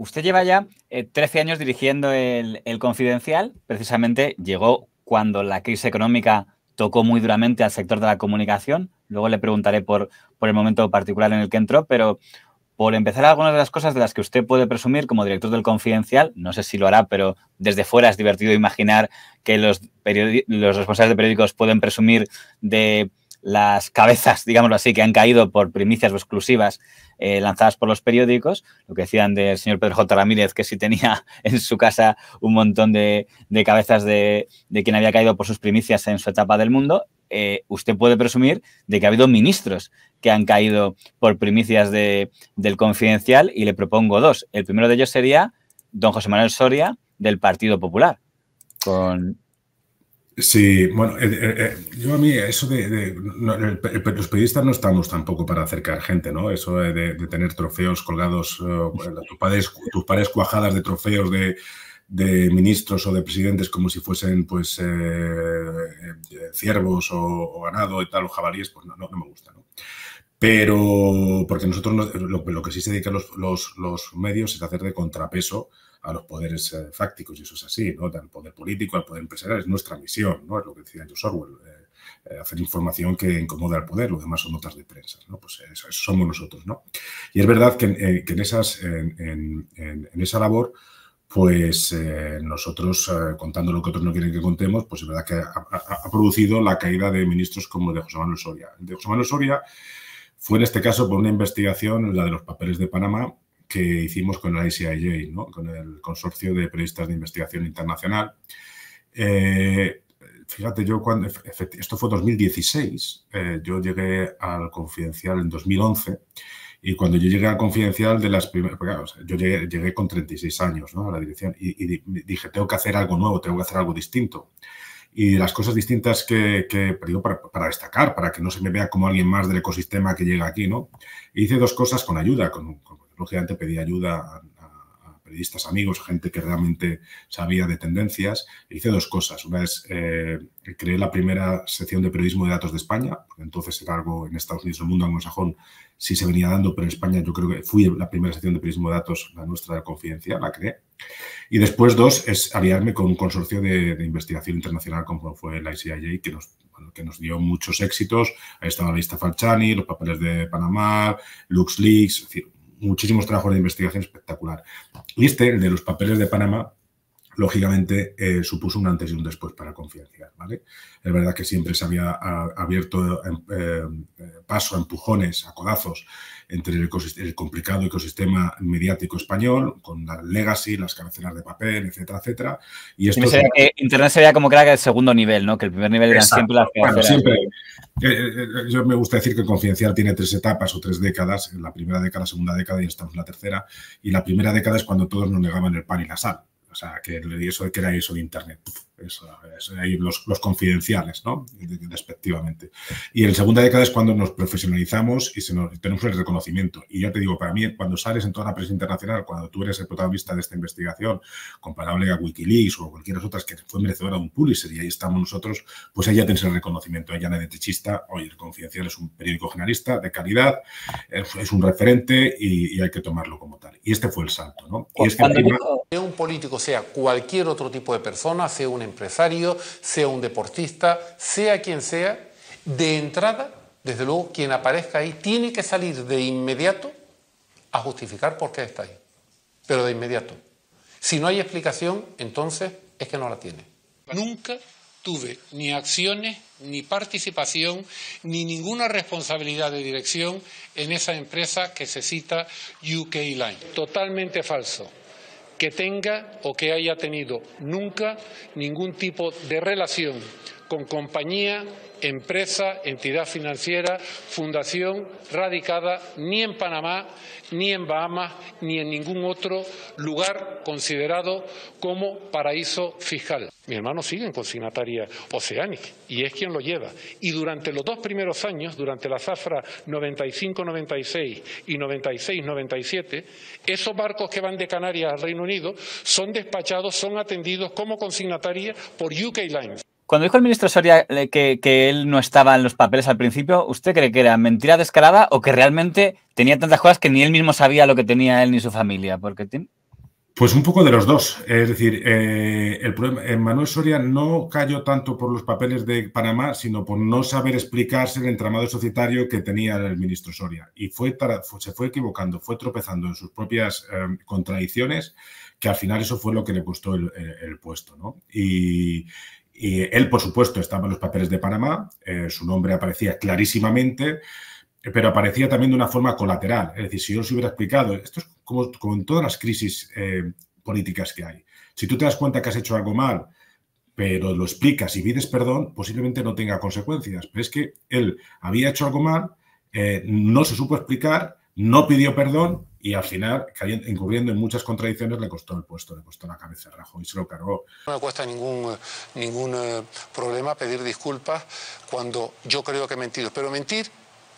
usted lleva ya 13 años dirigiendo el Confidencial. Precisamente llegó cuando la crisis económica tocó muy duramente al sector de la comunicación. Luego le preguntaré por el momento particular en el que entró, pero por empezar, algunas de las cosas de las que usted puede presumir como director del Confidencial, no sé si lo hará, pero desde fuera es divertido imaginar que los responsables de periódicos pueden presumir de las cabezas, digámoslo así, que han caído por primicias o exclusivas lanzadas por los periódicos. Lo que decían del señor Pedro J. Ramírez, que sí tenía en su casa un montón de cabezas de quien había caído por sus primicias en su etapa del mundo. Usted puede presumir de que ha habido ministros que han caído por primicias del Confidencial, y le propongo dos. El primero de ellos sería don José Manuel Soria, del Partido Popular. Sí, bueno, yo a mí eso los periodistas no estamos tampoco para acercar gente, ¿no? Eso de tener trofeos colgados, tus paredes cuajadas de trofeos de ministros o de presidentes como si fuesen, pues, ciervos o ganado y tal, o jabalíes, pues no me gusta, ¿no? Pero porque nosotros lo que sí se dedican los medios es hacer de contrapeso a los poderes fácticos, y eso es así, ¿no? Al poder político, al poder empresarial, es nuestra misión, ¿no? Es lo que decía George Orwell, hacer información que incomode al poder, lo demás son notas de prensa, ¿no? Pues eso somos nosotros, ¿no? Y es verdad que en esa labor, pues nosotros, contando lo que otros no quieren que contemos, pues es verdad que ha producido la caída de ministros como de José Manuel Soria. De José Manuel Soria fue en este caso por una investigación, la de los papeles de Panamá, que hicimos con la ICIJ, ¿no? Con el Consorcio de Periodistas de Investigación Internacional. Fíjate, esto fue 2016, yo llegué al Confidencial en 2011, y cuando yo llegué al Confidencial, de las primeras, o sea, yo llegué con 36 años, ¿no? A la dirección, y dije, tengo que hacer algo nuevo, tengo que hacer algo distinto. Y las cosas distintas para destacar, para que no se me vea como alguien más del ecosistema que llega aquí, ¿no? Hice dos cosas con ayuda. Lógicamente pedí ayuda a periodistas amigos, gente que realmente sabía de tendencias. Hice dos cosas. Una es, creé la primera sección de periodismo de datos de España, porque entonces era algo en Estados Unidos, el mundo anglosajón, sí se venía dando, pero en España yo creo que fui la primera sección de periodismo de datos, la nuestra de Confidencial, la creé. Y después, dos, es aliarme con un consorcio de investigación internacional como fue la ICIJ, que nos dio muchos éxitos. Ahí estaba la lista Falciani, los papeles de Panamá, LuxLeaks, es decir, muchísimos trabajos de investigación espectacular. Y el de los papeles de Panamá, lógicamente, supuso un antes y un después para Confidencial, ¿vale? Es verdad que siempre se había abierto paso a empujones, a codazos, entre el complicado ecosistema mediático español, con la legacy, las cabeceras de papel, etcétera, etcétera. Y esto que Internet sería como que era el segundo nivel, ¿no? Que el primer nivel eran siempre las cabeceras. Bueno, siempre. Yo me gusta decir que Confidencial tiene 3 etapas o 3 décadas. La primera década, segunda década, y estamos en la tercera. Y la primera década es cuando todos nos negaban el pan y la sal. O sea, que era eso de Internet. Eso ahí los confidenciales, ¿no? Despectivamente. Y en la segunda década es cuando nos profesionalizamos y tenemos el reconocimiento. Y ya te digo, para mí, cuando sales en toda la prensa internacional, cuando tú eres el protagonista de esta investigación, comparable a Wikileaks o cualquiera otras que fue merecedora de un Pulitzer, y ahí estamos nosotros, pues ahí ya tienes el reconocimiento. Ahí ya nadie te chista. Oye, el Confidencial es un periódico generalista de calidad, es un referente y hay que tomarlo como tal. Y este fue el salto, ¿no? Y es que sea un político, sea cualquier otro tipo de persona, sea un empresario, sea un deportista, sea quien sea, de entrada, desde luego, quien aparezca ahí tiene que salir de inmediato a justificar por qué está ahí. Pero de inmediato. Si no hay explicación, entonces es que no la tiene. Nunca tuve ni acciones, ni participación, ni ninguna responsabilidad de dirección en esa empresa que se cita UK Line. Totalmente falso que tenga o que haya tenido nunca ningún tipo de relación con compañía, empresa, entidad financiera, fundación radicada ni en Panamá, ni en Bahamas, ni en ningún otro lugar considerado como paraíso fiscal. Mi hermano sigue en consignataria Oceanic y es quien lo lleva. Y durante los 2 primeros años, durante la zafra 95-96 y 96-97, esos barcos que van de Canarias al Reino Unido son despachados, son atendidos como consignataria por UK Line. Cuando dijo el ministro Soria que él no estaba en los papeles al principio, ¿usted cree que era mentira descarada o que realmente tenía tantas cosas que ni él mismo sabía lo que tenía él ni su familia? Porque Pues un poco de los dos. Es decir, el problema, Manuel Soria no cayó tanto por los papeles de Panamá, sino por no saber explicarse el entramado societario que tenía el ministro Soria. Y se fue equivocando, fue tropezando en sus propias contradicciones, que al final eso fue lo que le costó el puesto, ¿no? Y él, por supuesto, estaba en los papeles de Panamá, su nombre aparecía clarísimamente, pero aparecía también de una forma colateral. Es decir, si yo os hubiera explicado, esto es como en todas las crisis políticas que hay. Si tú te das cuenta que has hecho algo mal, pero lo explicas y pides perdón, posiblemente no tenga consecuencias. Pero es que él había hecho algo mal, no se supo explicar, no pidió perdón y al final, incurriendo en muchas contradicciones, le costó el puesto, le costó la cabeza a Rajoy y se lo cargó. No me cuesta ningún problema pedir disculpas cuando yo creo que he mentido. Pero mentir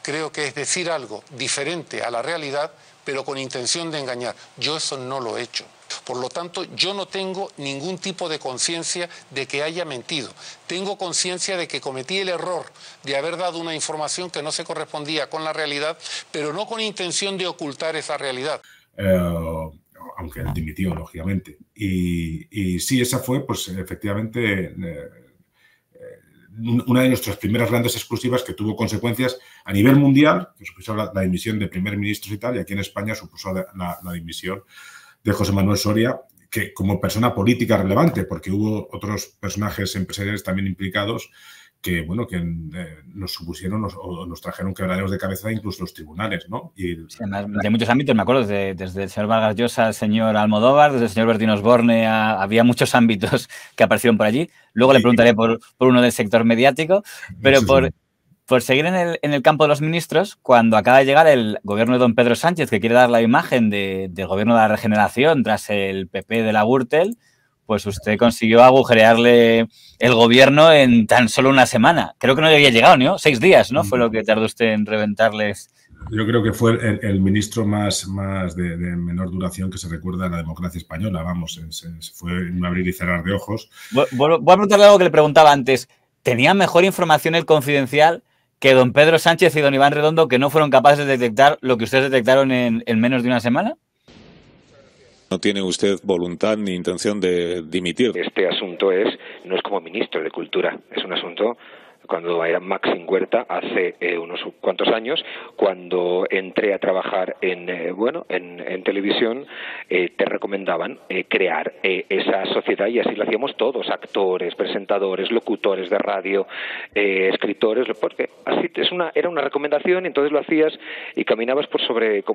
creo que es decir algo diferente a la realidad, pero con intención de engañar. Yo eso no lo he hecho. Por lo tanto, yo no tengo ningún tipo de conciencia de que haya mentido. Tengo conciencia de que cometí el error de haber dado una información que no se correspondía con la realidad, pero no con intención de ocultar esa realidad. Aunque él dimitió, lógicamente. Y sí, esa fue, pues, efectivamente, una de nuestras primeras grandes exclusivas que tuvo consecuencias a nivel mundial, que supuso la dimisión de primer ministros y tal, y aquí en España supuso la dimisión de José Manuel Soria, que como persona política relevante, porque hubo otros personajes empresariales también implicados que, bueno, que nos supusieron o nos trajeron quebraderos de cabeza incluso los tribunales, ¿no? Y sí, además, de muchos ámbitos, me acuerdo, desde el señor Vargas Llosa al señor Almodóvar, desde el señor Bertín Osborne, había muchos ámbitos que aparecieron por allí. Luego le preguntaré por uno del sector mediático, pero por seguir en el campo de los ministros, cuando acaba de llegar el gobierno de don Pedro Sánchez, que quiere dar la imagen del gobierno de la regeneración tras el PP de la Gürtel, pues usted consiguió agujerearle el gobierno en tan solo una semana. Creo que no le había llegado, ¿no? 6 días, ¿no? Fue lo que tardó usted en reventarles. Yo creo que fue el ministro más de menor duración que se recuerda en la democracia española, vamos, fue un abrir y cerrar de ojos. Voy a preguntarle algo que le preguntaba antes. ¿Tenía mejor información el Confidencial que don Pedro Sánchez y don Iván Redondo, que no fueron capaces de detectar lo que ustedes detectaron en menos de una semana? ¿No tiene usted voluntad ni intención de dimitir? Este asunto no es como ministro de Cultura, es un asunto cuando era Maxim Huerta hace unos cuantos años, cuando entré a trabajar en televisión, te recomendaban crear esa sociedad y así lo hacíamos todos, actores, presentadores, locutores de radio, escritores, porque así era una recomendación y entonces lo hacías y caminabas por sobre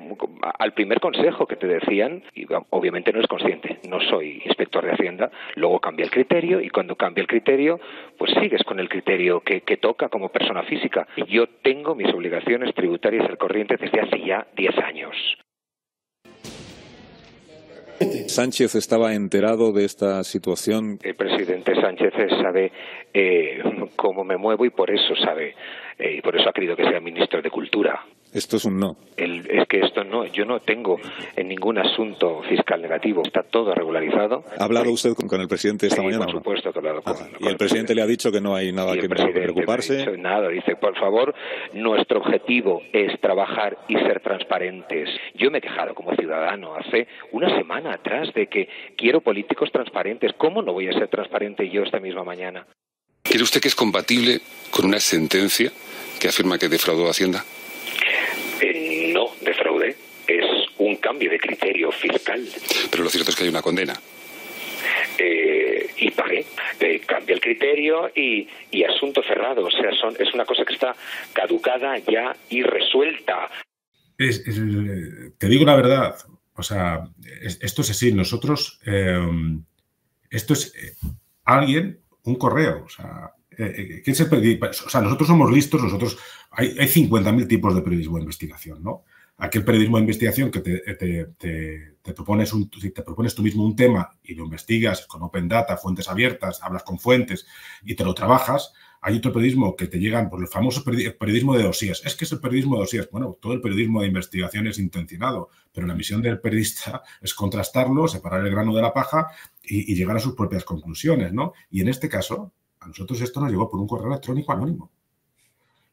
al primer consejo que te decían y obviamente no eres consciente, no soy inspector de Hacienda, luego cambia el criterio y cuando cambia el criterio pues sigues con el criterio que toca como persona física. Yo tengo mis obligaciones tributarias al corriente desde hace ya 10 años. ¿Sánchez estaba enterado de esta situación? El presidente Sánchez sabe cómo me muevo y por eso sabe, y por eso ha querido que sea ministro de Cultura. Esto es un no. Es que esto no, yo no tengo en ningún asunto fiscal negativo, está todo regularizado. ¿Ha hablado usted con el presidente esta mañana? Por supuesto que he hablado con ¿Y el presidente le ha dicho que no hay nada que preocuparse? No nada, dice, por favor, nuestro objetivo es trabajar y ser transparentes. Yo me he quejado como ciudadano hace una semana atrás de que quiero políticos transparentes. ¿Cómo no voy a ser transparente yo esta misma mañana? ¿Cree usted que es compatible con una sentencia que afirma que defraudó a Hacienda? No, defraudé. Es un cambio de criterio fiscal. Pero lo cierto es que hay una condena. Y pagué. Cambia el criterio y asunto cerrado. O sea, es una cosa que está caducada ya y resuelta. Te digo la verdad. O sea, esto es así. Nosotros, esto es alguien, un correo. O sea, ¿qué es el periodismo? O sea, nosotros somos listos. Hay 50.000 tipos de periodismo de investigación, ¿no? Aquel periodismo de investigación que te propones tú mismo un tema y lo investigas con open data, fuentes abiertas, hablas con fuentes y te lo trabajas. Hay otro periodismo que te llegan por el famoso periodismo de dosías. Es que es el periodismo de dosías. Bueno, todo el periodismo de investigación es intencionado, pero la misión del periodista es contrastarlo, separar el grano de la paja y llegar a sus propias conclusiones, ¿no? Y en este caso, a nosotros esto nos llegó por un correo electrónico anónimo.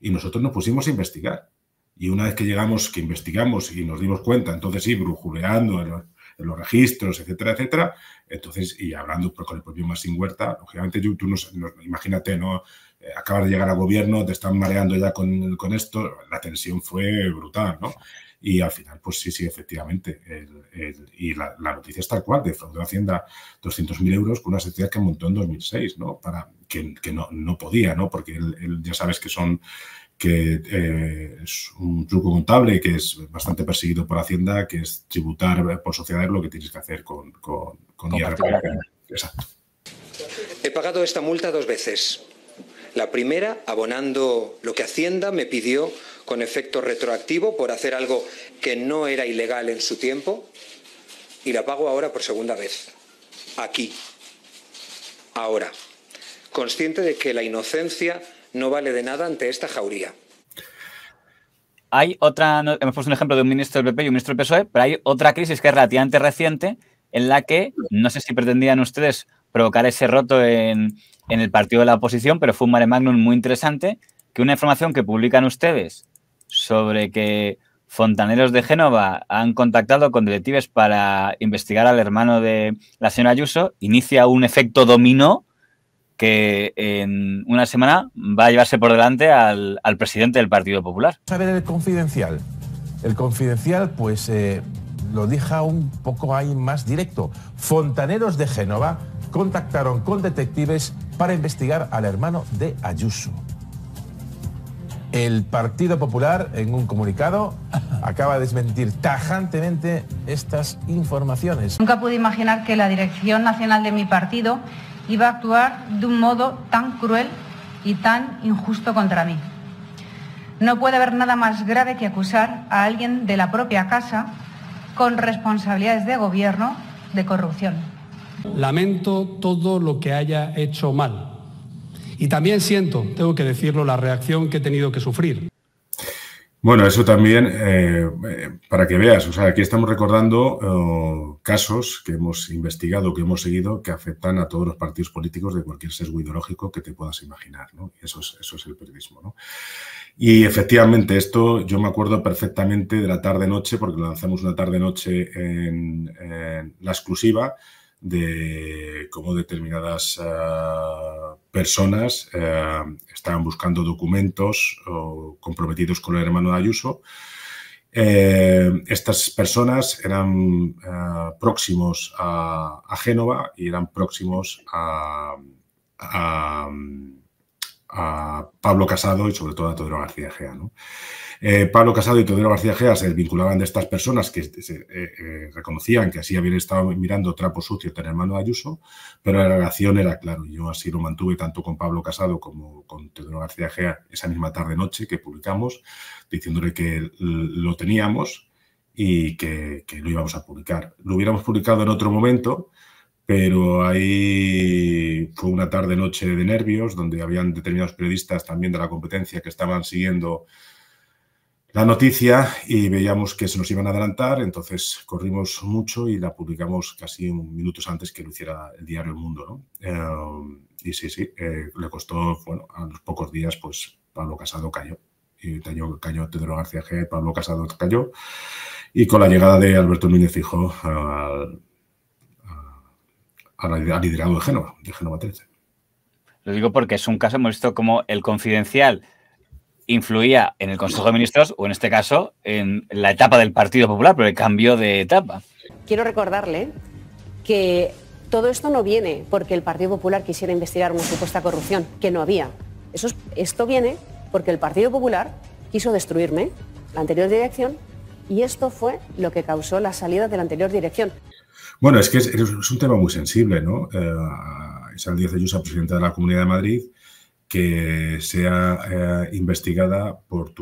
Y nosotros nos pusimos a investigar. Y una vez que investigamos y nos dimos cuenta, entonces sí, brujuleando los registros, etcétera, etcétera. Entonces, y hablando con el propio Maxim Huerta, lógicamente tú imagínate, ¿no? Acabas de llegar al gobierno, te están mareando ya con esto, la tensión fue brutal, ¿no? Y al final, pues sí, efectivamente. Y la noticia es tal cual, defraudó a Hacienda 200.000 euros con una sociedad que montó en 2006, ¿no? Para que no podía, ¿no? Porque él ya sabes que es un truco contable que es bastante perseguido por Hacienda, que es tributar por sociedades lo que tienes que hacer con IRPF. Exacto. He pagado esta multa 2 veces. La primera, abonando lo que Hacienda me pidió con efecto retroactivo por hacer algo que no era ilegal en su tiempo, y la pago ahora por segunda vez. Aquí. Ahora. Consciente de que la inocencia no vale de nada ante esta jauría. Hay otra, hemos puesto un ejemplo de un ministro del PP y un ministro del PSOE, pero hay otra crisis que es relativamente reciente en la que no sé si pretendían ustedes provocar ese roto en el partido de la oposición, pero fue un mare magnum muy interesante, que una información que publican ustedes sobre que fontaneros de Génova han contactado con detectives para investigar al hermano de la señora Ayuso inicia un efecto dominó que en una semana va a llevarse por delante al presidente del Partido Popular. Vamos a ver el Confidencial. El Confidencial, pues, lo deja un poco ahí más directo. Fontaneros de Génova contactaron con detectives para investigar al hermano de Ayuso. El Partido Popular, en un comunicado, acaba de desmentir tajantemente estas informaciones. Nunca pude imaginar que la dirección nacional de mi partido iba a actuar de un modo tan cruel y tan injusto contra mí. No puede haber nada más grave que acusar a alguien de la propia casa con responsabilidades de gobierno de corrupción. Lamento todo lo que haya hecho mal. Y también siento, tengo que decirlo, la reacción que he tenido que sufrir. Bueno, eso también, para que veas, o sea, aquí estamos recordando casos que hemos investigado, que hemos seguido, que afectan a todos los partidos políticos de cualquier sesgo ideológico que te puedas imaginar, ¿no? Eso es el periodismo, ¿no? Y efectivamente, esto yo me acuerdo perfectamente de la tarde-noche, porque lo lanzamos una tarde-noche en La Exclusiva, de cómo determinadas personas estaban buscando documentos comprometidos con el hermano de Ayuso. Estas personas eran próximos a Génova y eran próximos a Pablo Casado y sobre todo a Teodoro García Egea, ¿no? Pablo Casado y Teodoro García Egea se vinculaban de estas personas que reconocían que así habían estado mirando trapos sucios del hermano de Ayuso, pero la relación era claro. Yo así lo mantuve tanto con Pablo Casado como con Teodoro García Egea esa misma tarde-noche que publicamos, diciéndole que lo teníamos y que lo íbamos a publicar. Lo hubiéramos publicado en otro momento, pero ahí fue una tarde-noche de nervios, donde habían determinados periodistas también de la competencia que estaban siguiendo la noticia y veíamos que se nos iban a adelantar, entonces corrimos mucho y la publicamos casi minutos antes que lo hiciera el diario El Mundo, ¿no? Y sí, le costó, bueno, a los pocos días, pues Pablo Casado cayó. Y cayó Teodoro García Egea y Pablo Casado cayó. Y con la llegada de Alberto Núñez Feijóo al liderazgo de Génova 13. Lo digo porque es un caso, hemos visto cómo el Confidencial influía en el Consejo de Ministros o en este caso en la etapa del Partido Popular, pero el cambio de etapa. Quiero recordarle que todo esto no viene porque el Partido Popular quisiera investigar una supuesta corrupción, que no había. Esto viene porque el Partido Popular quiso destruirme, la anterior dirección, y esto fue lo que causó la salida de la anterior dirección. Bueno, es que es un tema muy sensible, ¿no? Isabel Díaz Ayuso, presidenta de la Comunidad de Madrid, que sea investigada por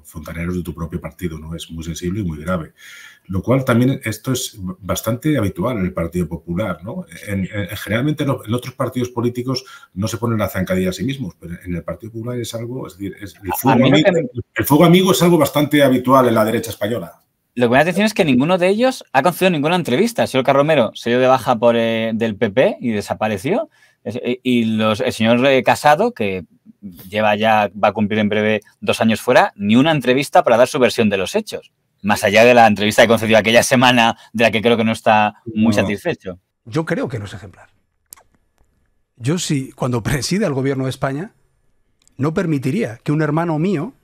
fontaneros de tu propio partido, ¿no? Es muy sensible y muy grave. Lo cual también esto es bastante habitual en el Partido Popular, ¿no? Generalmente en otros partidos políticos no se ponen la zancadilla a sí mismos, pero en el Partido Popular es algo, es decir, el fuego amigo es algo bastante habitual en la derecha española. Lo que me da atención es que ninguno de ellos ha concedido ninguna entrevista. El señor Carromero se dio de baja del PP y desapareció. Y el señor Casado, que va a cumplir en breve 2 años fuera, ni una entrevista para dar su versión de los hechos. más allá de la entrevista que concedió aquella semana, de la que creo que no está muy satisfecho. Yo creo que no es ejemplar. Yo sí, cuando presida el gobierno de España, no permitiría que un hermano mío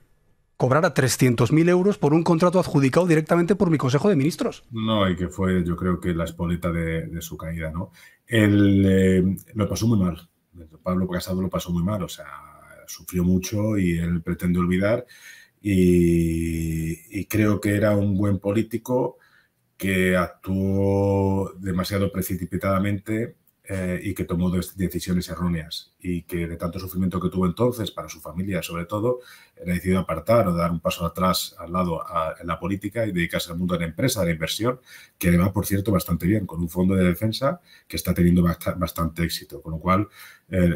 cobrara 300.000 euros por un contrato adjudicado directamente por mi Consejo de Ministros. No, y que fue, yo creo que la espoleta de su caída, ¿no? Él lo pasó muy mal. Pablo Casado lo pasó muy mal, o sea, sufrió mucho y él pretende olvidar. Y creo que era un buen político que actuó demasiado precipitadamente y que tomó decisiones erróneas, y que de tanto sufrimiento que tuvo entonces, para su familia sobre todo, era decidido apartar o dar un paso atrás al lado en la política y dedicarse al mundo de la empresa, de la inversión, que le va, por cierto, bastante bien, con un fondo de defensa que está teniendo bastante éxito. Con lo cual,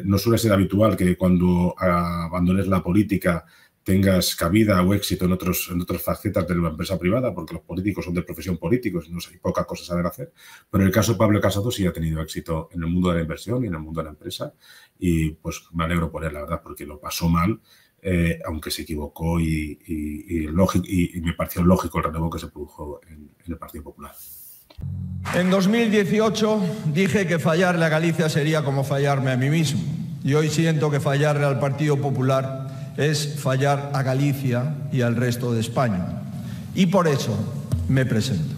no suele ser habitual que cuando abandones la política tengas cabida o éxito en otras facetas de la empresa privada, porque los políticos son de profesión políticos y no hay pocas cosas saber hacer. Pero en el caso de Pablo Casado sí ha tenido éxito en el mundo de la inversión y en el mundo de la empresa, y pues me alegro por él, la verdad, porque lo pasó mal, aunque se equivocó y me pareció lógico el relevo que se produjo en el Partido Popular. En 2018 dije que fallarle a Galicia sería como fallarme a mí mismo, y hoy siento que fallarle al Partido Popular es fallar a Galicia y al resto de España. Y por eso me presento.